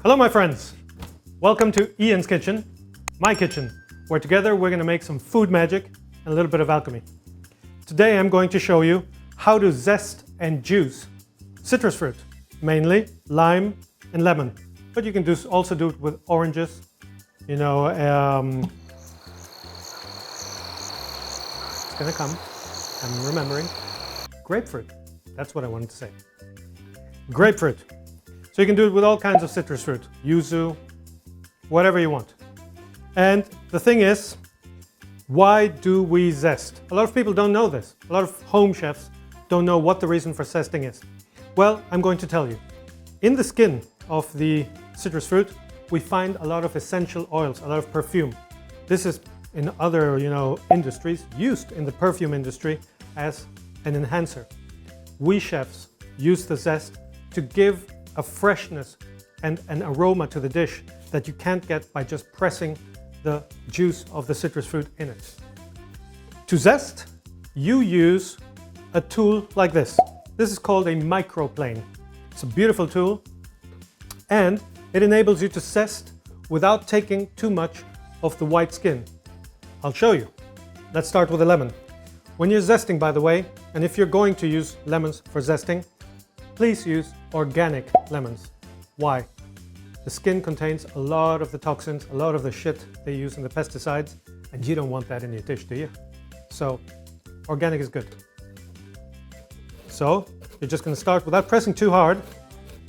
Hello my friends, welcome to Ian's kitchen, my kitchen, where together we're going to make some food magic and a little bit of alchemy. Today I'm going to show you how to zest and juice citrus fruit, mainly lime and lemon, but you can also do it with oranges, it's going to come, I'm remembering, grapefruit, that's what I wanted to say, grapefruit. So you can do it with all kinds of citrus fruit, yuzu, whatever you want. And the thing is, why do we zest? A lot of people don't know this. A lot of home chefs don't know what the reason for zesting is. Well, I'm going to tell you. In the skin of the citrus fruit, we find a lot of essential oils, a lot of perfume. This is in other, industries, used in the perfume industry as an enhancer. We chefs use the zest to give a freshness and an aroma to the dish that you can't get by just pressing the juice of the citrus fruit in it. To zest, you use a tool like this. This is called a microplane. It's a beautiful tool and it enables you to zest without taking too much of the white skin. I'll show you. Let's start with a lemon. When you're zesting, by the way, and if you're going to use lemons for zesting, please use organic lemons. Why? The skin contains a lot of the toxins, a lot of the shit they use in the pesticides, and you don't want that in your dish, do you? So, organic is good. So, you're just going to start without pressing too hard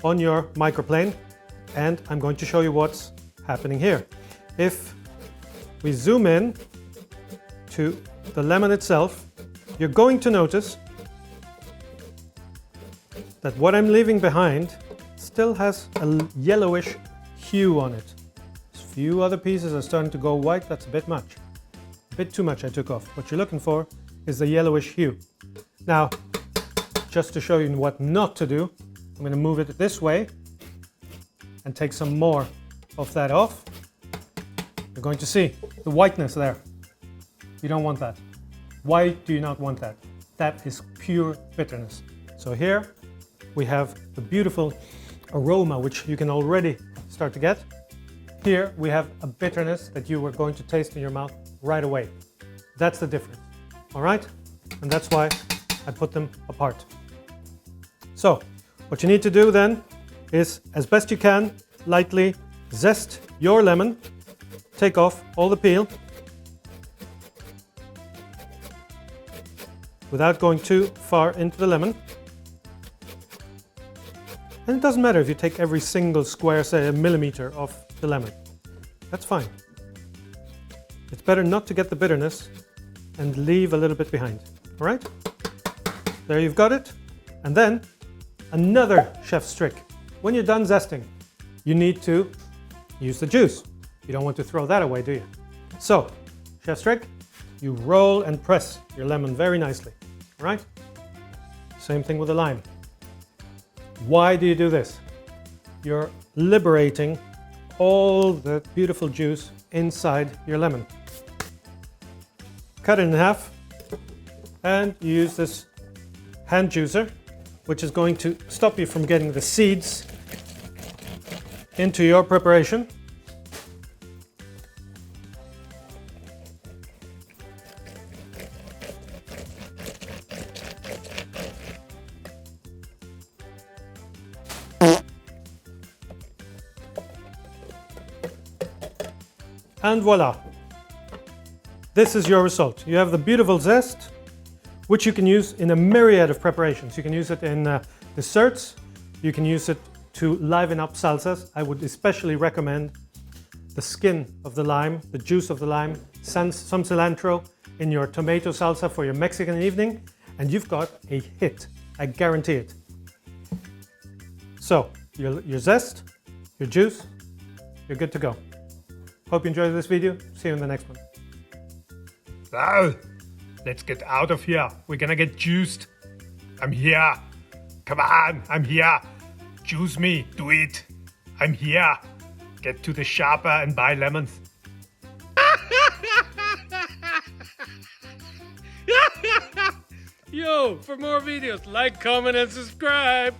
on your microplane, and I'm going to show you what's happening here. If we zoom in to the lemon itself, you're going to notice that what I'm leaving behind still has a yellowish hue on it. A few other pieces are starting to go white, that's a bit much. A bit too much I took off. What you're looking for is the yellowish hue. Now, just to show you what not to do, I'm going to move it this way and take some more of that off. You're going to see the whiteness there. You don't want that. Why do you not want that? That is pure bitterness. So here, we have the beautiful aroma, which you can already start to get. Here we have a bitterness that you are going to taste in your mouth right away. That's the difference, all right? And that's why I put them apart. So what you need to do then is, as best you can, lightly zest your lemon, take off all the peel, without going too far into the lemon. And it doesn't matter if you take every single square, say a millimeter of the lemon. That's fine. It's better not to get the bitterness and leave a little bit behind. All right? There you've got it. And then another chef's trick. When you're done zesting, you need to use the juice. You don't want to throw that away, do you? So, chef's trick, you roll and press your lemon very nicely. All right? Same thing with the lime. Why do you do this? You're liberating all the beautiful juice inside your lemon. Cut it in half and use this hand juicer, which is going to stop you from getting the seeds into your preparation. And voila, this is your result. You have the beautiful zest, which you can use in a myriad of preparations. You can use it in desserts, you can use it to liven up salsas. I would especially recommend the skin of the lime, the juice of the lime, some cilantro in your tomato salsa for your Mexican evening, and you've got a hit, I guarantee it. So, your zest, your juice, you're good to go. Hope you enjoyed this video. See you in the next one. So, let's get out of here. We're gonna get juiced. I'm here. Come on, I'm here. Juice me, do it. I'm here. Get to the shopper and buy lemons. Yo, for more videos, like, comment, and subscribe.